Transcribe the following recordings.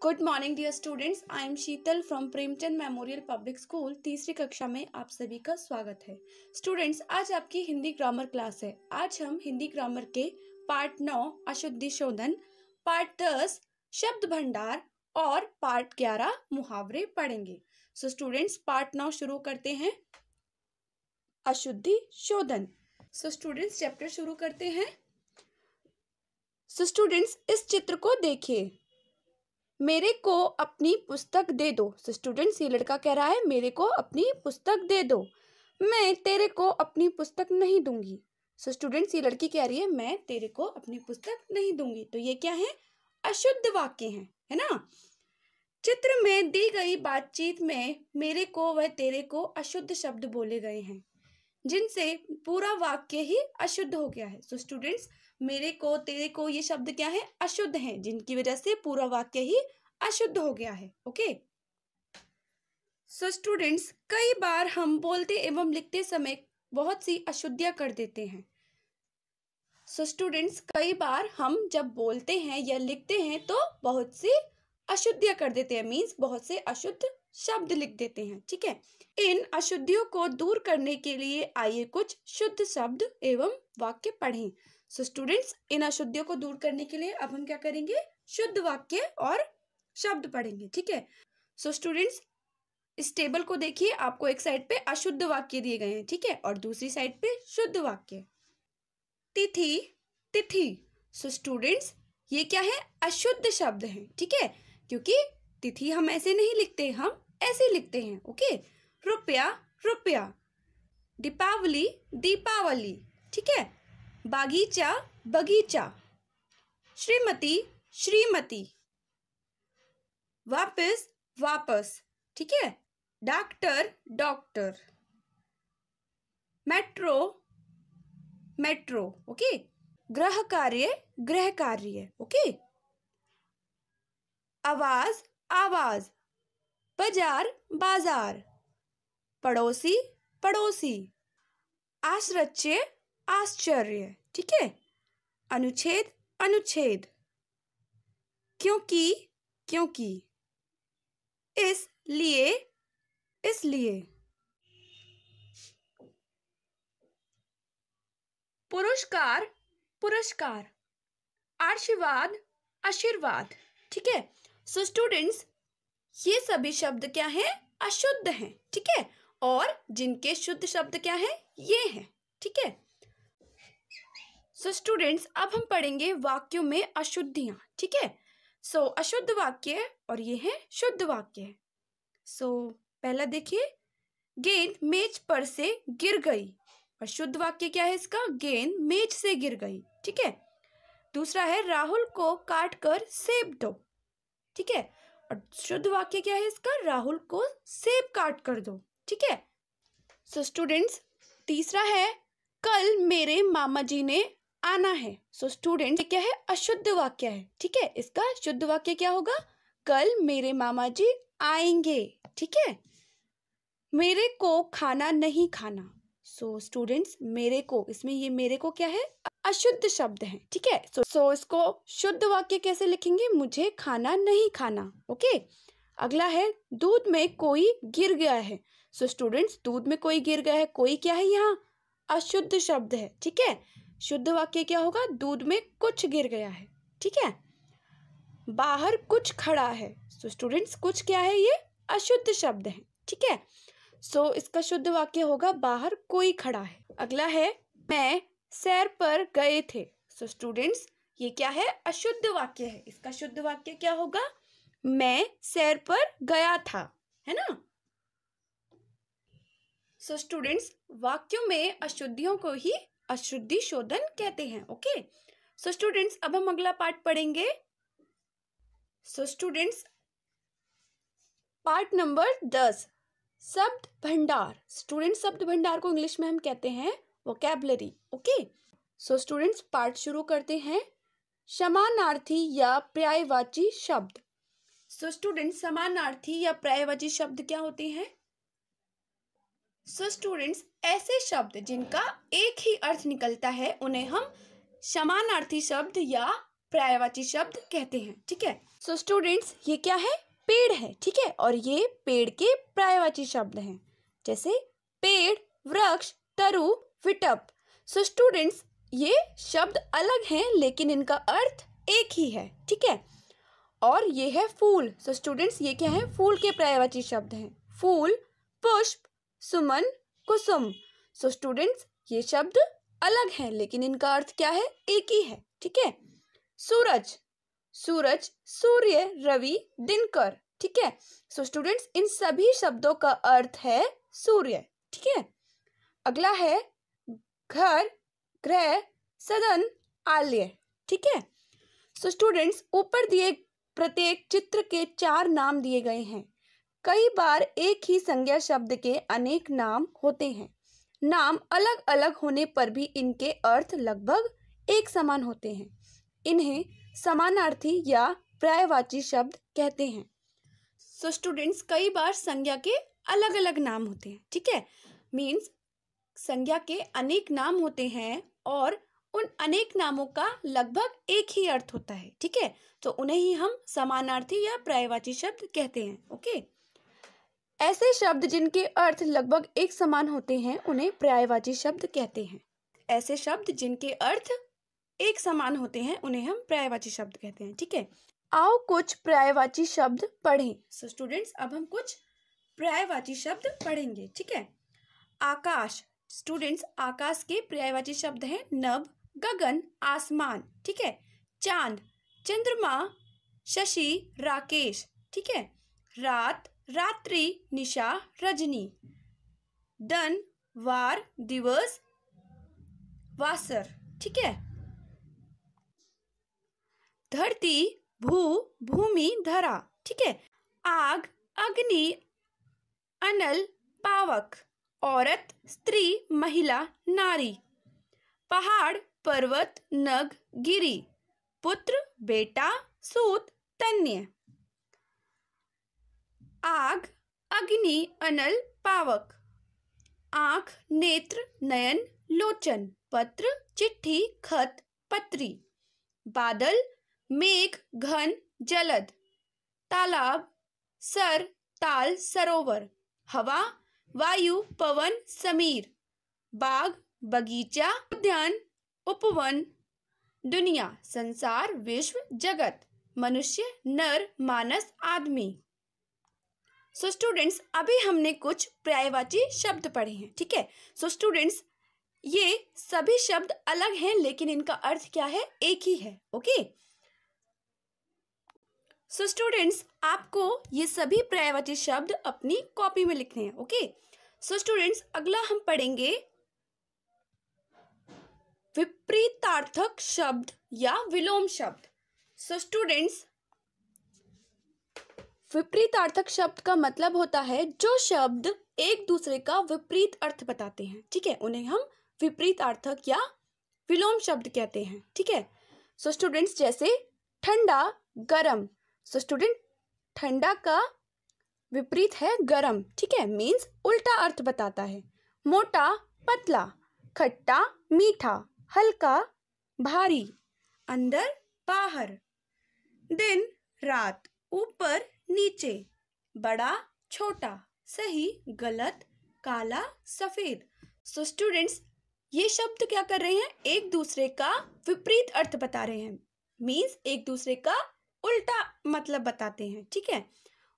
Good morning dear students, I am Sheetal from Premchand memorial public school. तीसरी कक्षा में आप सभी का स्वागत है। स्टूडेंट्स, आज आपकी हिंदी ग्रामर क्लास है। आज हम हिंदी ग्रामर के पार्ट 9 अशुद्धि शोधन, पार्ट 10 शब्द भंडार और पार्ट 11 मुहावरे पढ़ेंगे। सो स्टूडेंट्स, पार्ट 9 शुरू करते हैं, अशुद्धि शोधन। सो स्टूडेंट्स, चैप्टर शुरू करते हैं। सो स्टूडेंट्स, इस चित्र को देखिए। मेरे को अपनी पुस्तक दे दो। सो स्टूडेंट्स, ये लड़का कह रहा है मेरे को अपनी पुस्तक दे दो। मैं तेरे को अपनी पुस्तक नहीं दूंगी। सो स्टूडेंट्स, ये लड़की कह रही है मैं तेरे को अपनी पुस्तक नहीं दूंगी। तो ये क्या है? अशुद्ध वाक्य है ना। चित्र में दी गई बातचीत में मेरे को व तेरे को अशुद्ध शब्द बोले गए हैं, जिनसे पूरा वाक्य ही अशुद्ध हो गया है। सो स्टूडेंट्स, मेरे को तेरे को ये शब्द क्या है? अशुद्ध हैं, जिनकी वजह से पूरा वाक्य ही अशुद्ध हो गया है। ओके। सो स्टूडेंट्स, कई बार हम बोलते एवं लिखते समय बहुत सी अशुद्धियां कर देते हैं। सो स्टूडेंट्स, कई बार हम जब बोलते हैं या लिखते हैं तो बहुत सी अशुद्धियां कर देते हैं, मीन्स बहुत से अशुद्ध शब्द लिख देते हैं। ठीक है। इन अशुद्धियों को दूर करने के लिए आइए कुछ शुद्ध शब्द एवं वाक्य पढ़ें। सो स्टूडेंट्स, इन अशुद्धियों को दूर करने के लिए अब हम क्या करेंगे? शुद्ध वाक्य और शब्द पढ़ेंगे। ठीक है। सो स्टूडेंट्स, इस टेबल को देखिए। आपको एक साइड पे अशुद्ध वाक्य दिए गए हैं, ठीक है, और दूसरी साइड पे शुद्ध वाक्य। तिथि, तिथि। सो स्टूडेंट्स, ये क्या है? अशुद्ध शब्द है, ठीक है, क्योंकि तिथि हम ऐसे नहीं लिखते, हम ऐसे लिखते हैं। ओके। रुपया, रुपया। दीपावली, दीपावली। ठीक है। बागीचा, बगीचा। श्रीमती, श्रीमती। वापस, वापस। ठीक है। Doctor, doctor. Metro, metro. Okay. गृह कार्य, गृह कार्य। ओके। आवाज, आवाज। बाजार, बाजार। पड़ोसी, पड़ोसी। आश्चर्य, आश्चर्य। ठीक है। अनुच्छेद, अनुच्छेद। क्योंकि, क्योंकि। इसलिए, इसलिए। पुरस्कार, पुरस्कार। आशीर्वाद, आशीर्वाद। ठीक है। सो स्टूडेंट्स, ये सभी शब्द क्या हैं? अशुद्ध हैं, ठीक है, और जिनके शुद्ध शब्द क्या है? ये हैं। ठीक है। सो स्टूडेंट्स, अब हम पढ़ेंगे वाक्यों में अशुद्धियां। ठीक है। सो अशुद्ध वाक्य और ये है शुद्ध वाक्य। सो पहला देखिए, गेंद मेज पर से गिर गई। और शुद्ध वाक्य क्या है इसका? गेंद मेज से गिर गई। ठीक है। दूसरा है राहुल को काट कर सेब दो। ठीक है। और शुद्ध वाक्य क्या है इसका? राहुल को सेब काट कर दो। ठीक है। सो स्टूडेंट्स, तीसरा है कल मेरे मामा जी ने आना है। सो स्टूडेंट, क्या है? अशुद्ध वाक्य है। ठीक है। इसका शुद्ध वाक्य क्या होगा? कल मेरे मामा जी आएंगे। ठीक है। मेरे को खाना नहीं खाना। सो स्टूडेंट्स, मेरे को, इसमें ये मेरे को क्या है? अशुद्ध शब्द है। ठीक है। सो इसको शुद्ध वाक्य कैसे लिखेंगे? मुझे खाना नहीं खाना। ओके। अगला है दूध में कोई गिर गया है। सो स्टूडेंट्स, दूध में कोई गिर गया है, कोई क्या है यहाँ? अशुद्ध शब्द है। ठीक है। शुद्ध वाक्य क्या होगा? दूध में कुछ गिर गया है। ठीक है। बाहर कुछ खड़ा है। सो स्टूडेंट्स, कुछ क्या है? ये अशुद्ध शब्द है। ठीक है। सो इसका शुद्ध वाक्य होगा बाहर कोई खड़ा है। अगला है मैं सैर पर गए थे। सो स्टूडेंट्स, ये क्या है? अशुद्ध वाक्य है। इसका शुद्ध वाक्य क्या होगा? मैं सैर पर गया था, है ना। सो स्टूडेंट्स, वाक्यों में अशुद्धियों को ही अशुद्धि शोधन कहते हैं। ओके। सो स्टूडेंट्स, अब हम अगला पार्ट पढ़ेंगे। सो स्टूडेंट्स, पार्ट नंबर 10 शब्द भंडार। स्टूडेंट, शब्द भंडार को इंग्लिश में हम कहते हैं vocabulary. Okay. So students, part शुरू करते हैं। समानार्थी या पर्यायवाची शब्द। सो स्टूडेंट्स, समानार्थी या पर्यायवाची शब्द क्या होते हैं? सो स्टूडेंट्स, ऐसे शब्द जिनका एक ही अर्थ निकलता है उन्हें हम समानार्थी शब्द या पर्यायवाची शब्द कहते हैं। ठीक है। सो स्टूडेंट्स ये क्या है? पेड़ है, ठीक है। और ये पेड़ के पर्यायवाची शब्द हैं, जैसे पेड़, वृक्ष, तरु, विटप। सो स्टूडेंट्स ये शब्द अलग हैं लेकिन इनका अर्थ एक ही है, ठीक है। और ये है फूल। सो स्टूडेंट्स ये क्या है? फूल के पर्यायवाची शब्द हैं, फूल, पुष्प, सुमन, कुसुम। सो स्टूडेंट्स ये शब्द अलग हैं लेकिन इनका अर्थ क्या है? एक ही है, ठीक है। सूरज, सूरज, सूर्य, रवि, दिनकर, ठीक है। सो स्टूडेंट्स इन सभी शब्दों का अर्थ है सूर्य, ठीक है। अगला है घर, गृह, सदन, आलय, ठीक है। सो स्टूडेंट्स ऊपर दिए प्रत्येक चित्र के 4 नाम दिए गए हैं। कई बार एक ही संज्ञा शब्द के अनेक नाम होते हैं। नाम अलग अलग होने पर भी इनके अर्थ लगभग एक समान होते हैं। इन्हें समानार्थी या पर्यायवाची शब्द कहते हैं। सो स्टूडेंट्स कई बार संज्ञा के अलग अलग नाम होते हैं, ठीक है। मीन्स संज्ञा के अनेक नाम होते हैं और उन अनेक नामों का लगभग एक ही अर्थ होता है, ठीक है। तो उन्हें ही हम समानार्थी या पर्यायवाची शब्द कहते हैं, ओके। ऐसे शब्द जिनके अर्थ लगभग एक समान होते हैं उन्हें पर्यायवाची शब्द कहते हैं। ऐसे शब्द जिनके अर्थ एक समान होते हैं उन्हें हम पर्यायवाची शब्द कहते हैं, ठीक है। आओ कुछ पर्यायवाची शब्द पढ़ें। सो स्टूडेंट्स अब हम कुछ पर्यायवाची शब्द पढ़ेंगे, ठीक है। आकाश, स्टूडेंट्स आकाश के पर्यायवाची शब्द हैं नभ, गगन, आसमान, ठीक है। चांद, चंद्रमा, शशि, राकेश, ठीक है। रात, रात्रि, निशा, रजनी। दिन, वार, दिवस, वासर, ठीक है। धरती, भू, भूमि, धरा, ठीक है। आग, अग्नि, अनल, पावक। औरत, स्त्री, महिला, नारी। पहाड़, पर्वत, नग, गिरी। पुत्र, बेटा, सूत, तन्य। आग, अग्नि, अनल, पावक। आँख, नेत्र, नयन, लोचन। पत्र, चिट्ठी, खत, पत्री। बादल, मेघ, घन, जलद। तालाब, सर, ताल, सरोवर। हवा, वायु, पवन, समीर। बाग, बगीचा, उद्यान, उपवन। दुनिया, संसार, विश्व, जगत। मनुष्य, नर, मानस, आदमी। सो स्टूडेंट्स अभी हमने कुछ पर्यायवाची शब्द पढ़े हैं, ठीक है। सो स्टूडेंट्स ये सभी शब्द अलग हैं लेकिन इनका अर्थ क्या है? एक ही है, ओके। सो स्टूडेंट्स आपको ये सभी पर्यायवाची शब्द अपनी कॉपी में लिखने हैं, ओके। सो स्टूडेंट्स अगला हम पढ़ेंगे विपरीतार्थक शब्द या विलोम शब्द। सो स्टूडेंट्स विपरीतार्थक शब्द का मतलब होता है जो शब्द एक दूसरे का विपरीत अर्थ बताते हैं, ठीक है। उन्हें हम विपरीतार्थक या विलोम शब्द कहते हैं, ठीक है। सो स्टूडेंट्स जैसे ठंडा, गरम। सो स्टूडेंट ठंडा का विपरीत है गरम, ठीक है। मीन्स उल्टा अर्थ बताता है। मोटा, पतला। खट्टा, मीठा। हल्का, भारी। अंदर, बाहर। दिन, रात। ऊपर, नीचे। बड़ा, छोटा। सही, गलत। काला, सफेद। सो स्टूडेंट्स ये शब्द क्या कर रहे हैं? एक दूसरे का विपरीत अर्थ बता रहे हैं। मीन्स एक दूसरे का उल्टा मतलब बताते हैं, ठीक है।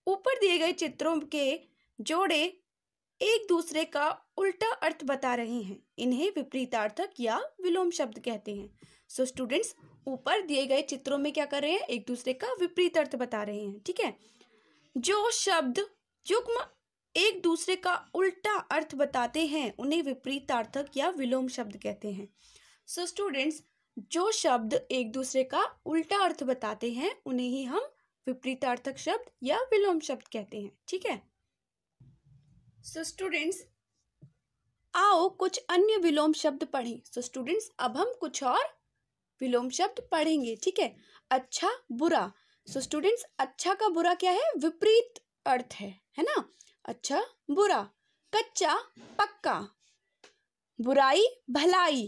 ऊपर दिए गए चित्रों के जोड़े एक दूसरे का उल्टा अर्थ बता रहे हैं। इन्हें विपरीतार्थक या विलोम शब्द कहते हैं। सो स्टूडेंट्स ऊपर दिए गए चित्रों में क्या कर रहे हैं? एक दूसरे का विपरीत अर्थ बता रहे हैं, ठीक है। जो शब्द युग्म एक दूसरे का उल्टा अर्थ बताते हैं उन्हें विपरीतार्थक या विलोम शब्द कहते हैं। सो स्टूडेंट्स जो शब्द एक दूसरे का उल्टा अर्थ बताते हैं उन्हें ही हम विपरीतार्थक शब्द या विलोम शब्द कहते हैं, ठीक है। सो स्टूडेंट्स आओ कुछ अन्य विलोम शब्द पढ़ें। सो स्टूडेंट्स अब हम कुछ और विलोम शब्द पढ़ेंगे, ठीक है। अच्छा, बुरा। सो स्टूडेंट्स अच्छा का बुरा क्या है? विपरीत अर्थ है ना। अच्छा, बुरा। कच्चा, पक्का। बुराई, भलाई।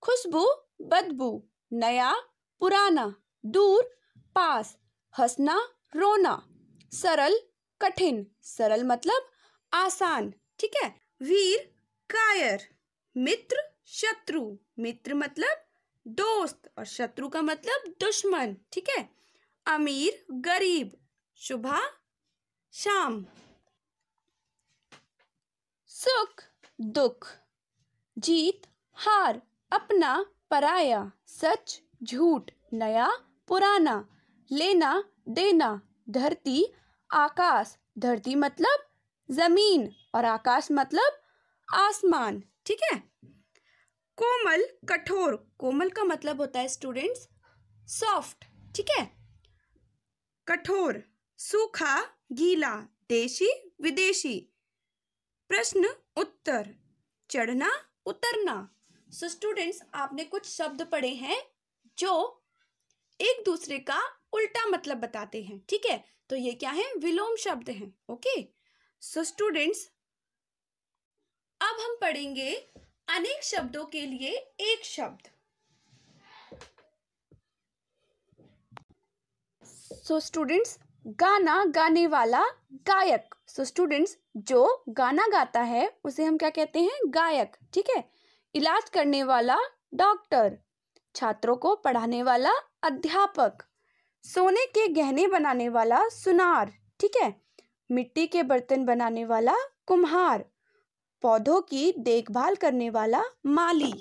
खुशबू, बदबू। नया, पुराना। दूर, पास। हंसना, रोना। सरल, कठिन। सरल मतलब आसान, ठीक है। वीर, कायर। मित्र, शत्रु। मित्र मतलब दोस्त और शत्रु का मतलब दुश्मन, ठीक है। अमीर, गरीब। सुबह, शाम। सुख, दुख। जीत, हार। अपना, पराया। सच, झूठ। नया, पुराना। लेना, देना। धरती, आकाश। धरती मतलब जमीन और आकाश मतलब आसमान, ठीक है। कोमल, कठोर। कोमल का मतलब होता है स्टूडेंट्स सॉफ्ट, ठीक है। कठोर, सूखा, गीला। देशी, विदेशी। प्रश्न, उत्तर। चढ़ना, उतरना। सो स्टूडेंट्स, आपने कुछ शब्द पढ़े हैं जो एक दूसरे का उल्टा मतलब बताते हैं, ठीक है। तो ये क्या है? विलोम शब्द हैं। ओके, सो स्टूडेंट्स, अब हम पढ़ेंगे अनेक शब्दों के लिए एक शब्द। सो स्टूडेंट्स, गाना गाने वाला, गायक। सो स्टूडेंट्स, जो गाना गाता है उसे हम क्या कहते हैं? गायक, ठीक है। इलाज करने वाला, डॉक्टर। छात्रों को पढ़ाने वाला, अध्यापक। सोने के गहने बनाने वाला, सुनार, ठीक है। मिट्टी के बर्तन बनाने वाला, कुम्हार। पौधों की देखभाल करने वाला, माली।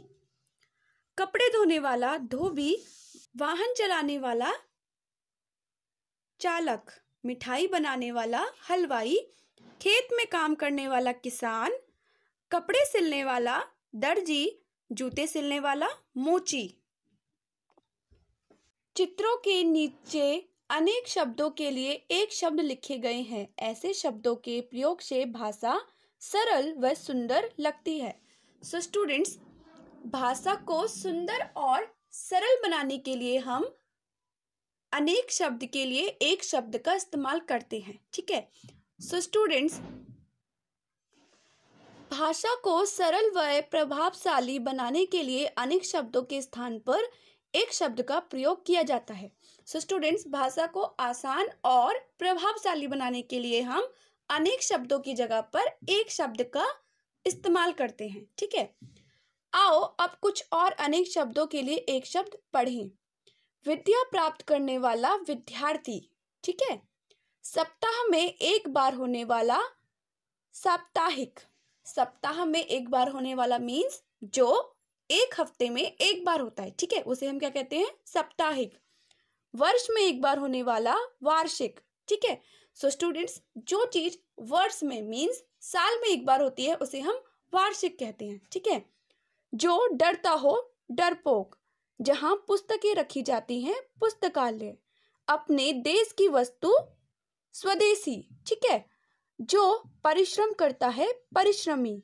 कपड़े धोने वाला, धोबी। वाहन चलाने वाला, चालक। मिठाई बनाने वाला, हलवाई। खेत में काम करने वाला, किसान। कपड़े सिलने वाला, दर्जी। जूते सिलने वाला, मोची। चित्रों के नीचे अनेक शब्दों के लिए एक शब्द लिखे गए हैं। ऐसे शब्दों के प्रयोग से भाषा सरल व सुंदर लगती है। सो स्टूडेंट्स, भाषा को सुंदर और सरल बनाने के लिए हम अनेक शब्द के लिए एक शब्द का इस्तेमाल करते हैं, ठीक है। सो स्टूडेंट्स, भाषा को सरल व प्रभावशाली बनाने के लिए अनेक शब्दों के स्थान पर एक शब्द का प्रयोग किया जाता है। सो स्टूडेंट्स, भाषा को आसान और प्रभावशाली बनाने के लिए हम अनेक शब्दों की जगह पर एक शब्द का इस्तेमाल करते हैं, ठीक है। आओ अब कुछ और अनेक शब्दों के लिए एक शब्द पढ़ें। विद्या प्राप्त करने वाला, विद्यार्थी, ठीक है। सप्ताह में एक बार होने वाला, साप्ताहिक। सप्ताह में एक बार होने वाला मीन्स जो एक हफ्ते में एक बार होता है, ठीक है, उसे हम क्या कहते हैं? साप्ताहिक। वर्ष में एक बार होने वाला, वार्षिक, ठीक है। सो स्टूडेंट्स, जो चीज वर्ष में मीन्स साल में एक बार होती है उसे हम वार्षिक कहते हैं, ठीक है। जो डरता हो, डरपोक। जहां पुस्तकें रखी जाती हैं, पुस्तकालय। अपने देश की वस्तु, स्वदेशी, ठीक है। जो परिश्रम करता है, परिश्रमी।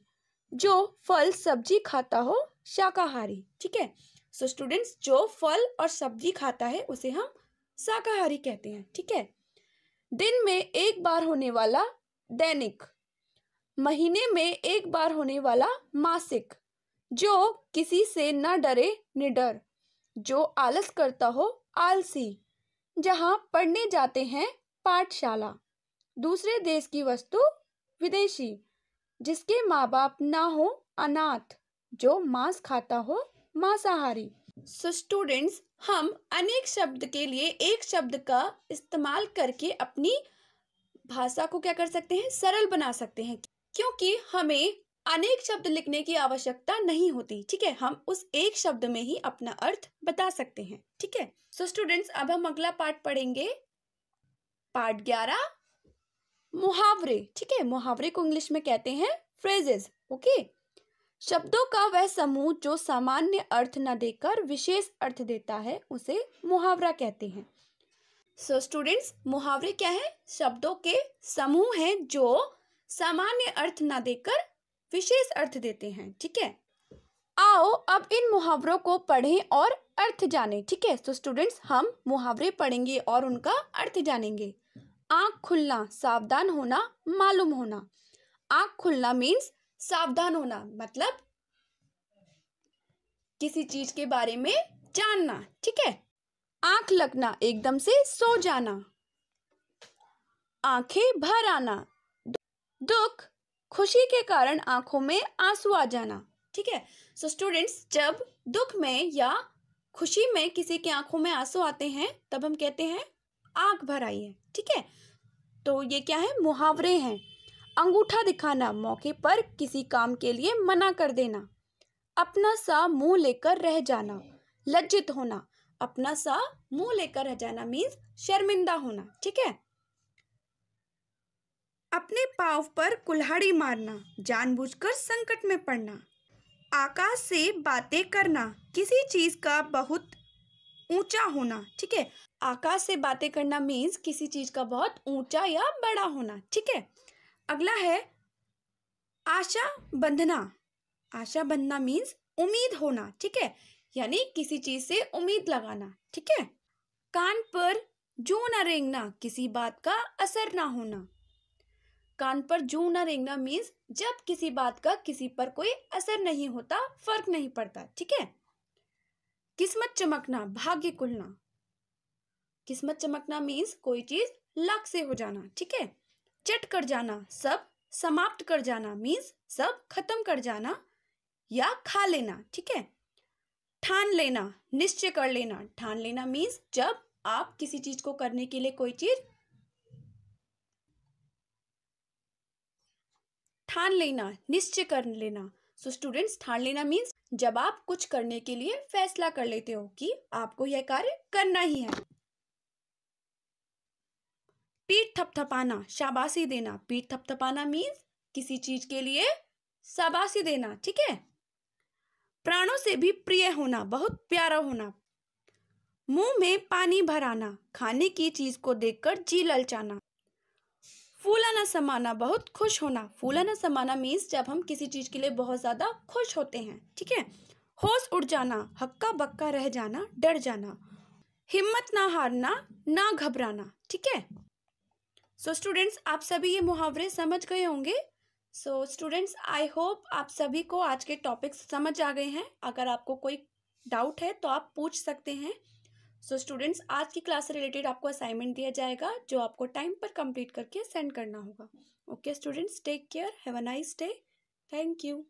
जो फल सब्जी खाता हो, शाकाहारी, ठीक है। सो स्टूडेंट्स, जो फल और सब्जी खाता है उसे हम शाकाहारी कहते हैं, ठीक है। दिन में एक बार होने वाला, दैनिक। महीने में एक बार होने वाला, मासिक। जो किसी से न डरे, निडर। जो आलस करता हो, आलसी। जहां पढ़ने जाते हैं, पाठशाला। दूसरे देश की वस्तु, विदेशी। जिसके माँ बाप ना हो, अनाथ। जो मांस खाता हो, मांसाहारी। सो स्टूडेंट्स, हम अनेक शब्द के लिए एक शब्द का इस्तेमाल करके अपनी भाषा को क्या कर सकते हैं? सरल बना सकते हैं, क्योंकि हमें अनेक शब्द लिखने की आवश्यकता नहीं होती, ठीक है। हम उस एक शब्द में ही अपना अर्थ बता सकते हैं, ठीक है। सो स्टूडेंट्स, अब हम अगला पाठ पढ़ेंगे, पाठ 11, मुहावरे, ठीक है। मुहावरे को इंग्लिश में कहते हैं फ्रेजेस, ओके। शब्दों का वह समूह जो सामान्य अर्थ न देकर विशेष अर्थ देता है उसे मुहावरा कहते हैं। सो स्टूडेंट्स, मुहावरे क्या है? शब्दों के समूह हैं जो सामान्य अर्थ न देकर विशेष अर्थ देते हैं, ठीक है। आओ अब इन मुहावरों को पढ़ें और अर्थ जानें, ठीक है। तो स्टूडेंट्स, हम मुहावरे पढ़ेंगे और उनका अर्थ जानेंगे। आंख खुलना, सावधान होना, मालूम होना। आंख खुलना मीन्स सावधान होना, मतलब किसी चीज के बारे में जानना, ठीक है। आंख लगना, एकदम से सो जाना। आंखें भर आना, दुख, खुशी के कारण आंखों में आंसू आ जाना। ठीक है, सो स्टूडेंट्स, जब दुख में या खुशी में किसी की आंखों में आंसू आते हैं तब हम कहते हैं आंख भर आई है। ठीक है, तो ये क्या है, मुहावरे हैं। अंगूठा दिखाना, मौके पर किसी काम के लिए मना कर देना। अपना सा मुंह लेकर रह जाना, लज्जित होना। अपना सा मुंह लेकर रह जाना मीन्स शर्मिंदा होना। ठीक है, अपने पाँव पर कुल्हाड़ी मारना, जानबूझकर संकट में पड़ना। आकाश से बातें करना, किसी चीज का बहुत ऊंचा होना। ठीक है, आकाश से बातें करना मीन्स किसी चीज का बहुत ऊंचा या बड़ा होना। ठीक है, अगला है आशा बंधना। आशा बंधना मीन्स उम्मीद होना। ठीक है, यानी किसी चीज से उम्मीद लगाना। ठीक है, कान पर जूं न रेंगना, किसी बात का असर ना होना। कान पर जूं न रेंगना मीन्स जब किसी बात का किसी पर कोई असर नहीं होता, फर्क नहीं पड़ता। ठीक है, किस्मत चमकना, भाग्य खुलना। किस्मत चमकना मीन्स कोई चीज लक से हो जाना। ठीक है, चट कर जाना, सब समाप्त कर जाना मीन्स सब खत्म कर जाना या खा लेना। ठीक है, ठान लेना, निश्चय कर लेना। ठान लेना मीन्स जब आप किसी चीज को करने के लिए कोई चीज ठान लेना, निश्चय कर लेना। सो स्टूडेंट्स, ठान लेना मीन्स जब आप कुछ करने के लिए फैसला कर लेते हो कि आपको यह कार्य करना ही है। पीठ थपथपाना, शाबाशी देना। पीठ थपथपाना मीन्स किसी चीज के लिए शाबाशी देना। ठीक है, प्राणों से भी प्रिय होना, बहुत प्यारा होना। मुंह में पानी भर आना, खाने की चीज को देखकर जी ललचाना। फूला न समाना, बहुत खुश होना। फूला न समाना मीन्स जब हम किसी चीज के लिए बहुत ज्यादा खुश होते हैं। ठीक है, होश उड़ जाना, हक्का बक्का रह जाना, डर जाना। हिम्मत ना हारना, ना घबराना। ठीक है, सो स्टूडेंट्स, आप सभी ये मुहावरे समझ गए होंगे। सो स्टूडेंट्स, आई होप आप सभी को आज के टॉपिक्स समझ आ गए हैं। अगर आपको कोई डाउट है तो आप पूछ सकते हैं। सो स्टूडेंट्स, आज की क्लास से रिलेटेड आपको असाइनमेंट दिया जाएगा जो आपको टाइम पर कंप्लीट करके सेंड करना होगा। Okay students, take care, have a nice day, thank you.